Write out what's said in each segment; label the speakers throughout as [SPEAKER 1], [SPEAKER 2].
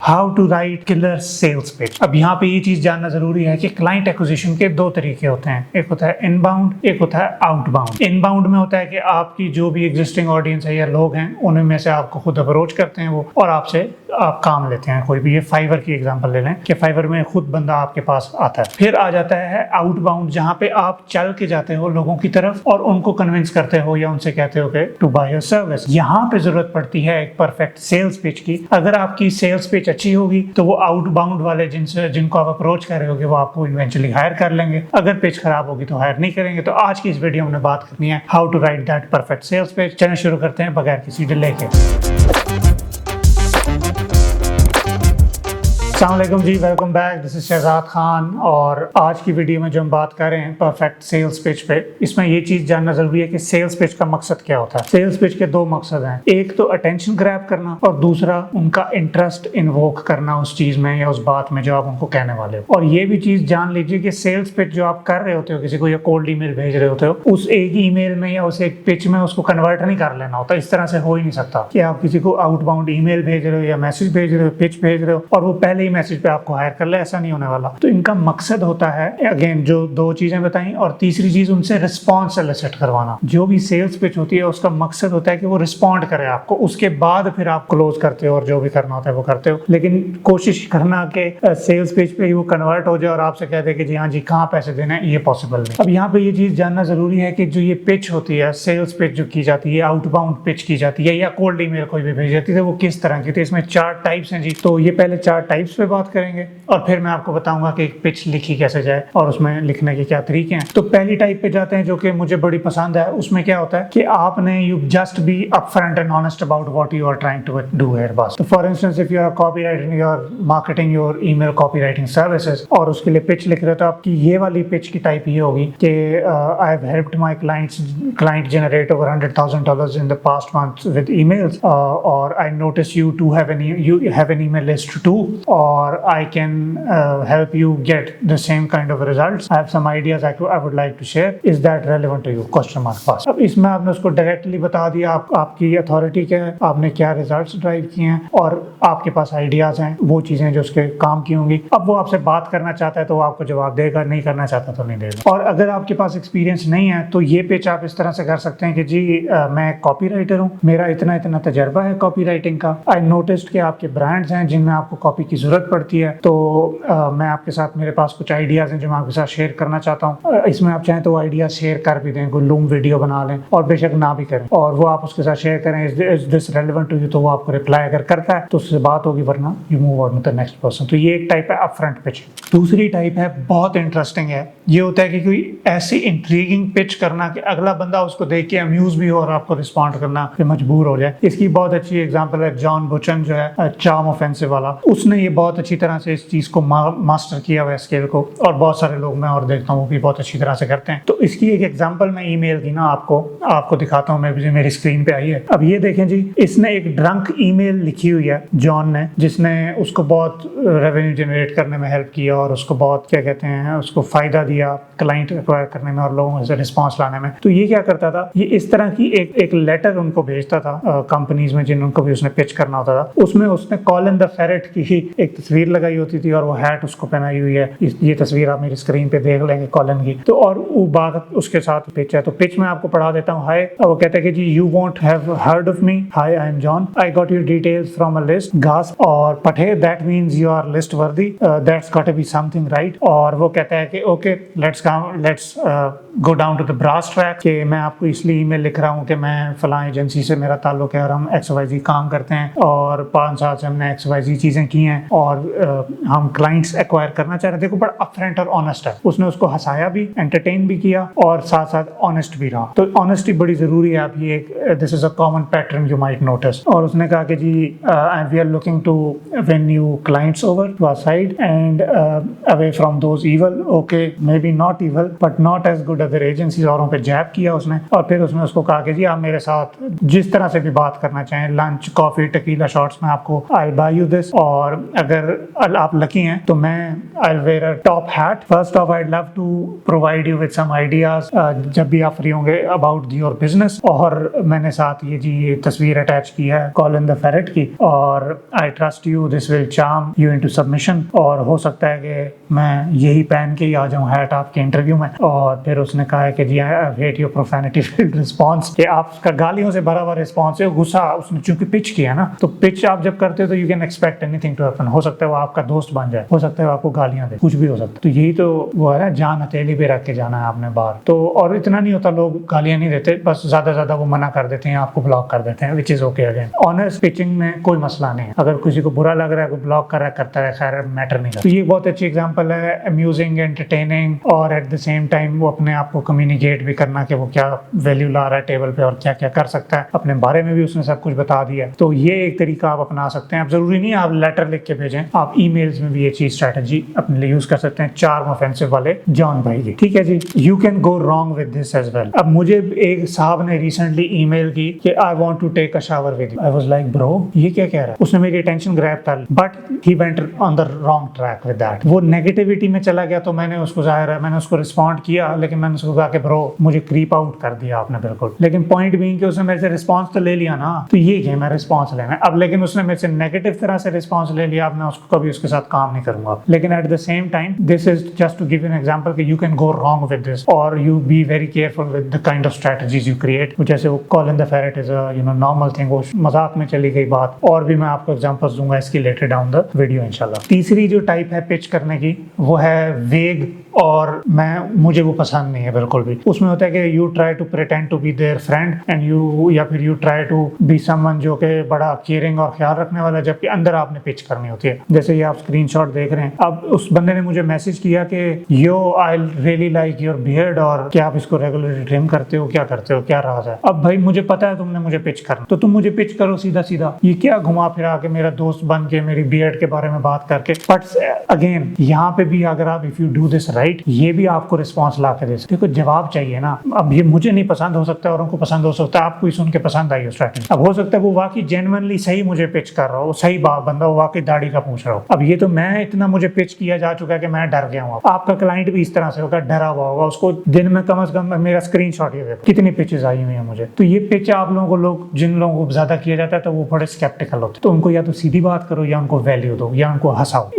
[SPEAKER 1] How to write killer sales pitch. अब यहाँ पे ये चीज जानना जरूरी है कि क्लाइंट एक्विजिशन के दो तरीके होते हैं, एक होता है इनबाउंड, एक होता है आउटबाउंड। इनबाउंड में होता है कि आपकी जो भी एग्जिस्टिंग ऑडियंस है या लोग हैं उनमें में से आपको खुद अप्रोच करते हैं वो, और आपसे आप काम लेते हैं। कोई भी, ये फाइवर की एग्जांपल ले लें कि फाइवर में खुद बंदा आपके पास आता है। फिर आ जाता है आउटबाउंड, जहाँ पे आप चल के जाते हो लोगों की तरफ और उनको कन्विंस करते हो या उनसे कहते हो कि टू बाय योर सर्विस। यहाँ पे जरूरत पड़ती है एक परफेक्ट सेल्स पिच की। अगर आपकी सेल्स पिच अच्छी होगी तो वो आउटबाउंड वाले जिनको आप अप्रोच कर रहे होगे वो आपको इवेंचुअली हायर कर लेंगे। अगर पिच खराब होगी तो हायर नहीं करेंगे। तो आज की इस वीडियो में बात करनी है how to write that perfect sales pitch. चलिए शुरू करते हैं बगैर किसी डिले के। अस्सलामुअलैकुम जी, welcome back. This is Shahzad Khan और आज की वीडियो में जो हम बात कर रहे हैं परफेक्ट सेल्स पिच पे, इसमें ये चीज जानना जरूरी है कि सेल्स पिच का मकसद क्या होता है। सेल्स पिच के दो मकसद हैं, एक तो अटेंशन ग्रैब करना और दूसरा उनका इंटरेस्ट इन्वोक करना उस चीज में या उस बात में जो आप उनको कहने वाले हो। और ये भी चीज जान लीजिए कि सेल्स पिच जो आप कर रहे होते हो, किसी को या कोल्ड ईमेल भेज रहे होते हो, उस एक ईमेल में या उस एक पिच में उसको कन्वर्ट नहीं कर लेना होता। इस तरह से हो ही नहीं सकता कि आप किसी को आउटबाउंड ईमेल भेज रहे हो या मैसेज भेज रहे हो, पिच भेज रहे हो और वो पहले मैसेज पे आपको हायर कर ले, ऐसा नहीं होने वाला। तो इनका मकसद होता है, अगेन जो दो चीजें बताई, और तीसरी चीज उनसे रिस्पॉन्स एलिसिट करवाना। जो भी सेल्स पिच होती है उसका मकसद होता है कि वो रिस्पॉन्ड करे आपको, उसके बाद फिर आप क्लोज करते हो और जो भी करना होता है वो करते हो। लेकिन कोशिश करना कि सेल्स पिच पे ही वो कन्वर्ट हो जाए और आपसे कह दे कि जी हाँ जी कहाँ पैसे देने हैं, ये पॉसिबल नहीं। अब यहाँ पे ये चीज जानना जरूरी है कि जो ये पिच होती है, सेल्स पिच जो की जाती है, आउटबाउंड पिच की जाती है या कोल्ड ईमेल कोई भी भेजी जाती है, वो किस तरह की थी। इसमें 4 टाइप्स हैं जी। तो ये पहले 4 टाइप्स पे बात करेंगे और फिर मैं आपको बताऊंगा कि एक पिच लिखी कैसे जाए और उसमें लिखने के क्या तरीके हैं। तो पहली टाइप पे जाते हैं जो कि मुझे बड़ी पसंद है। उसमें क्या होता है कि आपने you just be upfront and honest about what you are trying to do here बस। तो for instance if you are copywriting, you are marketing your email copywriting services और उसके लिए पिच लिख रहे हो, तो आपकी ये वाली पिच की टाइप ये होगी कि I have helped my client generate over $100,000 in the past month with emails, or I notice you have an email list too, or I can help you get the same kind of results. I have some ideas I would like to share. Is that relevant to you? Question mark pass. अब इसमें आपने उसको directly बता दिया आपकी authority क्या है, आपने क्या रिजल्ट्स ड्राइव किए हैं और आपके पास आइडियाज हैं, वो चीजें जो उसके काम की होंगी। अब वो आपसे बात करना चाहता है तो वो आपको जवाब देगा, नहीं करना चाहता तो नहीं देगा। और अगर आपके पास एक्सपीरियंस नहीं है तो ये पिच आप इस तरह से कर सकते हैं कि जी मैं कॉपी राइटर हूँ, मेरा इतना इतना तजर्बा है कॉपी राइटिंग का। आई नोटिस्ड कि आपके ब्रांड्स हैं जिनमें आपको कॉपी की जरूरत पड़ती है, तो मैं आपके साथ, मेरे पास कुछ आइडियाज हैं जो मैं आपके साथ शेयर करना चाहता हूँ। इसमें आप चाहें तो वो आइडियाज शेयर कर भी दें, कोई लूम वीडियो बना लें और बेशक ना भी करें, और वो आप उसके साथ शेयर करें, is this relevant to you, तो वो आपको रिप्लाई अगर करता है तो उससे बात होगी, वरना you move on to the next person. तो ये एक टाइप है अपफ्रंट पिच। दूसरी टाइप है, बहुत इंटरेस्टिंग है, ये होता है कि कोई ऐसी इंट्रीगिंग पिच करना कि अगला बंदा उसको देख के अम्यूज भी हो और आपको रिस्पॉन्ड करना पे मजबूर हो जाए। इसकी बहुत अच्छी एग्जांपल है जॉन बुचन जो है चार्म ऑफेंसिव वाला, उसने ये बहुत अच्छी तरह से इस चीज को मास्टर किया हुआ है स्किल को, और बहुत सारे लोग मैं और देखता हूँ वो भी बहुत अच्छी तरह से करते हैं। तो इसकी एक एग्जांपल मैं ईमेल की ना आपको दिखाता हूँ, मैं मेरी स्क्रीन पे आई है। अब ये देखें जी, इसने एक ड्रंक ईमेल लिखी हुई है जॉन ने, जिसने उसको बहुत रेवेन्यू जनरेट करने में हेल्प किया और उसको बहुत क्या कहते हैं उसको फायदा दिया क्लाइंट एक्वायर करने में और लोगों से रिस्पॉन्स लाने में। तो ये क्या करता था, ये इस तरह की एक लेटर उनको भेजता था कंपनीज में जिनको भी उसने पिच करना होता था। उसमें उसने कॉलिन द फेरेट की ही एक तस्वीर लगाई होती थी और वो हैट उसको पहनाई हुई है। ये तस्वीर आप मेरी स्क्रीन पे देख लेंगे कॉलिन की। तो और वो बात उसके साथ पिच है। तो पिच में आपको पढ़ा देता हूँ। हाय, वो कहते हैं कि जी you won't have heard of me, hi I am John, I got your details from a list, gasp, और पठे that means you are list worthy, that's got to be something right. और वो कहता है कि okay let's go down to the brass track, कि मैं आपको इसलिए ईमेल लिख रहा हूँ कि मैं फलां एजेंसी से मेरा ताल्लुक है और हम XYZ काम करते हैं और 5 साल से हमने XYZ चीजें की हैं और हम क्लाइंट्स एक्वायर करना चाह रहे हैं। देखो बड़ा अपफ्रंट और ऑनेस्ट है। उसने उसको हंसाया भी, एंटरटेन भी किया और साथ साथ ऑनेस्ट भी रहा। तो ऑनेस्टी बड़ी जरूरी है। आप ये this is a common pattern you might notice. और उसने कहा कि जी we are looking to win new clients over to our side and away from those evil, okay maybe not evil but not as good other agencies. औरों पे जैब किया उसने। और फिर उसने उसको कहा कि जी आप मेरे साथ जिस तरह से भी बात करना चाहें, लंच, कॉफी, टकीला शॉट्स में आपको आई बाय यू दिस, और अगर आप लकी हैं तो मैं I will wear a top hat. First of I love to provide you with some ideas जब भी आप फ्री होंगे अबाउट योर बिजनेस। और मैंने साथ ये तस्वीर अटैच की है कॉलिन द फेरेट की, और I trust you this will charm you into submission. और हो सकता है कि मैं यही पहन के ही आ जाऊं हैट आपके इंटरव्यू में। और फिर उसने कहा है कि जी I hate your profanity filled response, कि आपका गालियों से भरा हुआ रिस्पॉन्स है, गुस्सा। उसने चूंकि पिच किया ना, तो पिच आप जब करते हो तो you can expect anything to happen. हो सकता है वो आपका दोस्त बन जाए, हो सकता है वो आपको गालियां दे, कुछ भी हो सकता है। तो यही तो वो है ना, जान हथेली पे रख के जाना है आपने बाहर। तो और इतना नहीं होता, लोग गालियां नहीं देते, बस ज्यादा वो मना कर देते हैं, आपको ब्लॉक कर देते हैं, which is okay. Again honest pitching में कोई मसला नहीं है, अगर किसी को बुरा लग रहा है, कोई ब्लॉक कर रहा है, करता है, खैर मैटर नहीं करता। तो ये बहुत अच्छी एग्जांपल है, अम्यूजिंग, एंटरटेनिंग, और एट द सेम टाइम वो अपने आप को कम्युनिकेट भी करना कि वो क्या वैल्यू ला रहा है टेबल पे और क्या क्या कर सकता है। अपने बारे में भी उसने सब कुछ बता दिया। तो ये एक तरीका आप अपना सकते हैं। अब जरूरी नहीं है आप लेटर लिख के भेजें, आप ईमेल्स में भी ये चीज स्ट्रेटजी अपने लिए यूज कर सकते हैं। चार्म ऑफेंसिव वाले जॉन भाई की, ठीक है जी। You can go wrong with this as well. अब मुझे एक साहब ने रिसेंटली ईमेल की कि I want to take a shower with you. I was like bro, ये क्या कह रहा है? उसने मेरी अटेंशन ग्रैब कर, but he went on the wrong track with that. वो नेगेटिविटी में चला गया, तो मैंने उसको जाहिर है मैंने उसको रिस्पॉन्ड किया, लेकिन मैंने उसको कहा कि ब्रो मुझे क्रीप आउट कर दिया आपने बिल्कुल। लेकिन पॉइंट भी कि उसने मेरे से रिस्पॉन्स तो ले लिया ना, तो ये गेम है रिस्पॉन्स लेना। अब लेकिन उसने मेरे से नेगेटिव तरह से रिस्पॉन्स ले लिया, अब मैं उसको कभी उसके साथ काम नहीं करूंगा। लेकिन at the same time this is just to give an example कि you can go wrong with this, और you be very careful with the kind of strategies you create. जैसे वो calling the ferret is a normal thing, वो मजाक में चली गई बात। और भी मैं आपको एग्जांपल्स दूंगा इसकी लेटर डाउन द वीडियो इंशाल्लाह। तीसरी जो टाइप है पिच करने की, वो है वेग, और मुझे वो पसंद नहीं है बिल्कुल भी। उसमें होता है कि you try to pretend to be their friend and you, या फिर you try to be someone जो कि बड़ा केयरिंग और ख्याल रखने वाला, जबकि अंदर आपने पिच करनी होती है। जैसे ये आप स्क्रीनशॉट देख रहे हैं। अब उस बंदे ने मुझे मैसेज किया कि yo I really like your beard, और क्या आप इसको रेगुलरली ट्रिम करते हो, क्या करते हो, क्या राज है? अब भाई मुझे पता है तुमने मुझे पिच करना, तो तुम मुझे पिच करो सीधा सीधा। ये क्या घुमा फिरा के मेरा दोस्त बन के मेरी बियर्ड के बारे में बात करके। बट अगेन यहाँ पे भी अगर आप if you do this right, ये भी आपको रिस्पॉन्स ला के दे सकते। देखो जवाब चाहिए ना। अब ये मुझे नहीं पसंद हो सकता है और उनको पसंद हो सकता है, आपको ही सुन के पसंद आई हो स्ट्रैटेजी। अब हो सकता है वो वाकई जेन्युइनली सही मुझे पिच कर रहा हो, सही बंदा वो वाकई दाढ़ी का पूछ रहा हो। अब ये तो मैं इतना मुझे पिच किया जा चुका है कि मैं डर गया हूँ। आपका क्लाइंट भी इस तरह से होगा, डरा हुआ होगा। उसको दिन में कम से कम मेरा स्क्रीनशॉट ये देखो कितनी पिचेस आई हुई है मुझे। तो ये पिच आप लोगों को, लोग जिन लोगों को ज्यादा किया जाता है तो वो बड़े स्केप्टिकल होते हैं। तो उनको या तो सीधी बात करो, या उनको वैल्यू दो, या उनको हंसाओ।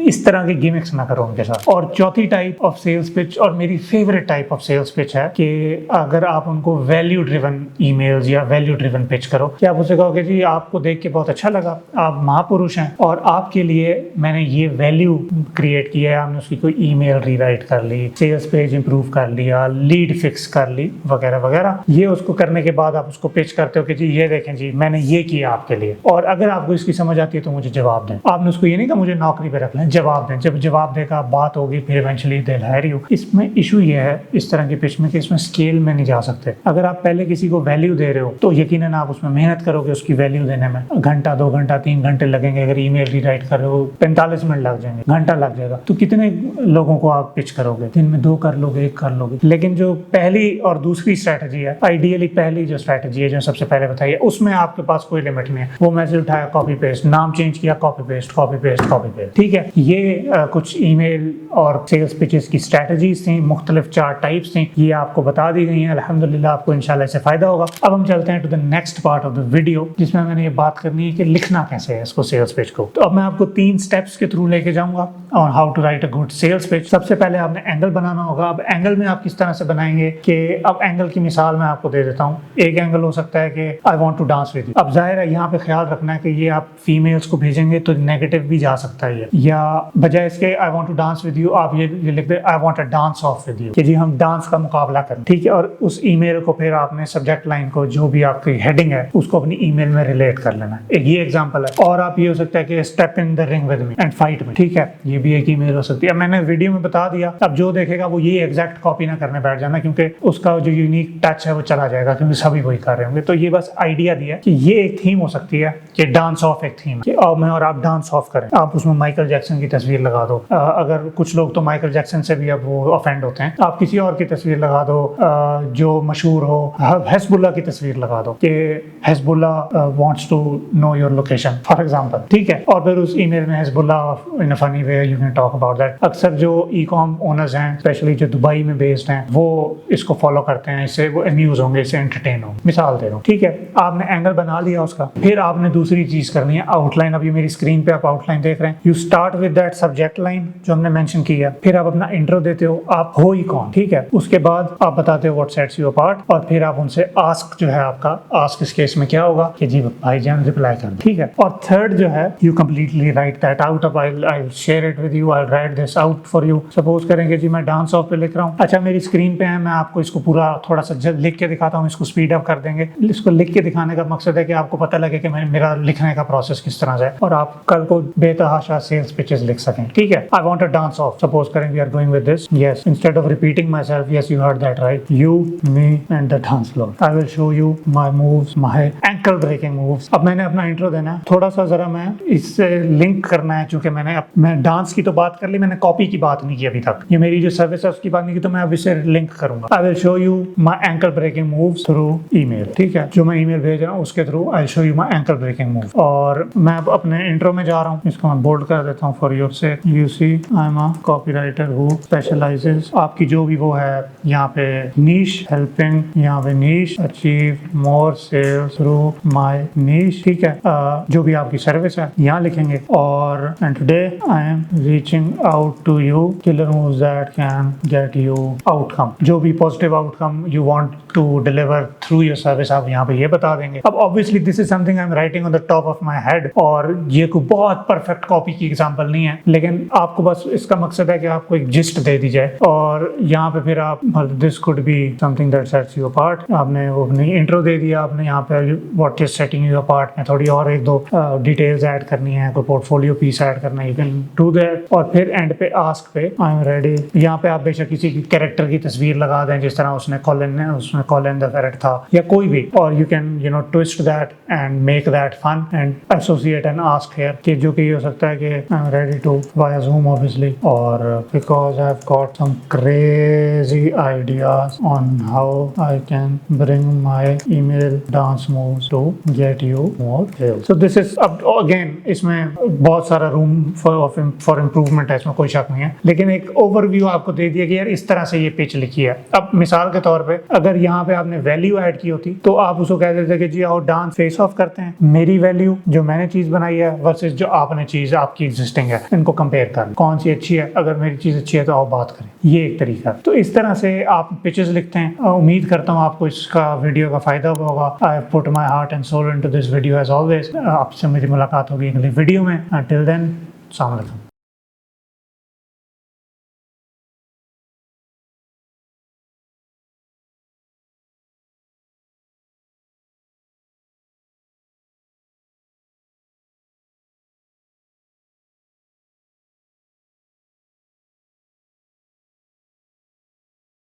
[SPEAKER 1] इस तरह की गिमिक्स ना करो उनके साथ। और चौथी टाइप ऑफ सेल्स पिच, और मेरी favourite type of sales pitch है, कि अगर आप उनको वैल्यू ड्रिवन ईमेल्स या वैल्यू ड्रिवन पिच करो, कि आप उसे कहोगे जी आपको देख के बहुत अच्छा लगा, आप महापुरुष हैं, और आपके लिए मैंने ये वैल्यू क्रिएट की है। आपने उसकी कोई ईमेल रीराइट कर ली, सेल्स पेज इंप्रूव कर लिया, लीड फिक्स कर ली, वगैरह वगैरह। ये उसको करने के बाद आप उसको पिच करते हो कि जी ये देखें जी मैंने ये किया आपके लिए, और अगर आपको इसकी समझ आती है तो मुझे जवाब दें। आपने उसको ये नहीं कहा मुझे नौकरी पे रख लें, जवाब दें। जब जवाब देगा, बात होगी, फिर इवेंचुअली दे हायर यू। इसमें इशू ये है इस तरह की पिच में कि इसमें स्केल में नहीं जा सकते। अगर आप पहले किसी को वैल्यू दे रहे हो तो यकीनन आप उसमें मेहनत करोगे उसकी वैल्यू देने में। घंटा, 2 घंटा, 3 घंटे लगेंगे। अगर ईमेल रीराइट कर रहे हो 45 मिनट लग जाएंगे, घंटा लग जाएगा। तो कितने लोगों को आप पिच करोगे? दिन में 2 कर लोगे, 1 कर लोगे। लेकिन जो पहली और दूसरी स्ट्रैटेजी है, आइडियली पहली जो स्ट्रैटेजी है जो सबसे पहले बताई है, उसमें आपके पास कोई लिमिट नहीं है। वो मैसेज उठाया, कॉपी पेस्ट, नाम चेंज किया, copy paste, copy paste, copy paste. ठीक है, ये कुछ ईमेल और सेल्स पिचेस की स्ट्रैटेजीज थी, मुख्तलिफ 4 टाइप्स थी। ये आपको बता दी गई हैं। अल्हम्दुलिल्लाह आपको इंशाल्लाह इससे फायदा होगा। अब हम चलते हैं to the next part of the video, जिसमें मैंने ये बात करनी है कि लिखना कैसे है इसको, सेल्स पिच को। तो अब मैं आपको 3 स्टेप्स के थ्रू लेके जाऊंगा on how to write a good sales pitch. सबसे पहले आपने एंगल बनाना होगा। अब एंगल में आप किस तरह से बनाएंगे कि अब एंगल की मिसाल मैं आपको दे देता हूँ। एक एंगल हो सकता है कि I want to dance with you. अब जाहिर है यहाँ पे ख्याल रखना है कि ये आप फीमेल्स को भेजेंगे तो नेगेटिव भी जा सकता है, या बजाय इसके I want to dance with you आप ये लिख दे I want a dance off with you, कि जी हम डांस का मुकाबला करें। ठीक है, और उस ईमेल को फिर आपने सब्जेक्ट लाइन को, जो भी आपकी हेडिंग है, उसको अपनी ईमेल में रिलेट कर लेना है। एक ये एग्जांपल है। और आप ये हो सकता है कि step in the ring with me and fight में। ठीक है, ये भी एक ईमेल हो सकती है। अब मैंने वीडियो में बता दिया, अब जो देखेगा वो ये एग्जैक्ट कॉपी ना करने बैठ जाना, क्योंकि उसका जो यूनिक टच है वो चला जाएगा, क्योंकि सभी वही कर रहे होंगे। तो ये बस आइडिया दिया कि ये एक थीम हो सकती है कि डांस ऑफ एक थीम है और मैं और आप डांस ऑफ करें, आप उसमें माइकल जैक्सन की तस्वीर लगा दो। अगर कुछ लोग तो माइकल जैक्सन से भी अब वो ऑफेंड होते हैं, आप किसी और की तस्वीर लगा दो जो मशहूर हो। हिजबुल्लाह की तस्वीर लगा दो कि Hezbollah wants to know your location for example, ठीक है। और फिर उस ईमेल में Hezbollah in a funny way you can talk about that. अक्सर जो ई कॉम ओनर्स हैं, स्पेशली जो दुबई में बेस्ड हैं, वो इसको फॉलो करते हैं, इससे वो अम्यूज होंगे, इससे एंटरटेन होंगे। मिसाल दे रहा हूँ, ठीक है। आपने एंगल बना लिया उसका, फिर आपने दूसरी चीज करनी है आउटलाइन। अभी मेरी स्क्रीन पे आप आउटलाइन देख रहे हैं। You start with that subject line जो हमने मेंशन किया, फिर आप अपना इंट्रो देते हो, आप हो ही कौन, ठीक है। उसके बाद आप बताते हो व्हाट सेट्स यू अपार्ट, और फिर आप उनसे आस्क जो है आपका आस्क इस केस में क्या होगा कि जी भाईजान रिप्लाई कर, ठीक है। और थर्ड जो है you completely write that out. अब I share it with you, I write this out for you. Suppose करेंगे जी मैं डांस ऑफ पे लिख रहा हूँ, अच्छा मेरी स्क्रीन पे है, मैं आपको इसको पूरा थोड़ा सा लिख के दिखाता हूँ, इसको स्पीड अप कर देंगे। इसको लिख के दिखाने का मकसद है कि आपको पता लगे कि मेरा लिखने का प्रोसेस किस तरह से है, और आप कल को बेतहाशा सेल्स पिचेस लिख सकें, ठीक है। I want a dance off, suppose करें we are going with this, yes, instead of repeating myself, yes you heard that right, you me and the dance floor, I will show you my moves, my ankle breaking moves. अब मैंने अपना intro देना है, थोड़ा सा जरा मैं इससे लिंक करना है, चूंकि मैं डांस की तो बात कर ली, मैंने कॉपी की बात नहीं की अभी तक, ये मेरी जो सर्विस है उसकी बात नहीं की, तो मैं अब इसे लिंक करूंगा। I will show you my ankle breaking moves through email, ठीक है। जो मैं ईमेल भेज रहा हूँ उसके through I show you my ankle breaking move. और मैं अब अपने इंट्रो में जा रहा हूँ, इसको मैं बोल्ड कर देता हूँ for your sake. You see I am a copywriter who specialises, आपकी जो भी वो है यहाँ पे नीश, हेल्पिंग यहाँ पे niche achieve more sales through my niche, ठीक है। जो भी आपकी सर्विस है यहाँ लिखेंगे। और and today I am reaching out to you killer moves that can get you outcome, जो भी positive outcome you want to deliver through your service, आप यहाँ पे ये बता देंगे। अब obviously this is something I am writing on the top of my head, और ये कोई बहुत परफेक्ट कॉपी की एग्जांपल नहीं है, लेकिन आपको बस इसका मकसद है कि आपको एक जिस्ट दे दी जाए। और यहाँ पे फिर आप this could be something that sets you apart, आपने वो अपनी इंट्रो दे दिया, आपने यहाँ पे what is setting you apart में थोड़ी और एक दो डिटेल्स ऐड करनी है, कोई पोर्टफोलियो पीस ऐड करना है, यू कैन डू दैट। और फिर एंड पे आस्क पे आई एम रेडी, यहाँ पे आप बेशक किसी की कैरेक्टर की तस्वीर लगा दें, जिस तरह उसमें कॉलिन द फेरट था या कोई भी, और you can twist that and make that fun and associate and ask here, कि जो कि हो सकता है कि I am ready to via Zoom obviously, और because I have got some crazy ideas on how I can bring my email dance moves to get you more sales. So this is, अब again इसमें बहुत सारा room for improvement है, इसमें कोई शक नहीं है, लेकिन एक ओवरव्यू आपको दे दिया कि यार इस तरह से ये पिच लिखी है। अब मिसाल के तौर पे अगर यहाँ पे आपने वैल्यू ऐड की होती तो आप उसको कह देते कि जी आओ डांस फेस ऑफ करते हैं, मेरी वैल्यू जो मैंने चीज बनाई है वर्सेस जो आपने चीज आपकी एग्जिस्टिंग है, इनको कंपेयर कर कौन सी अच्छी है, अगर मेरी चीज अच्छी है तो आओ बात करें। ये एक तरीका। तो इस तरह से आप पिचेस लिखते हैं। उम्मीद करता हूँ आपको इसका वीडियो का फायदा होगा। I have put my heart and soul into this video as always. आपसे मेरी मुलाकात होगी अगली वीडियो में। टिल देन, अस्सलाम वालेकुम।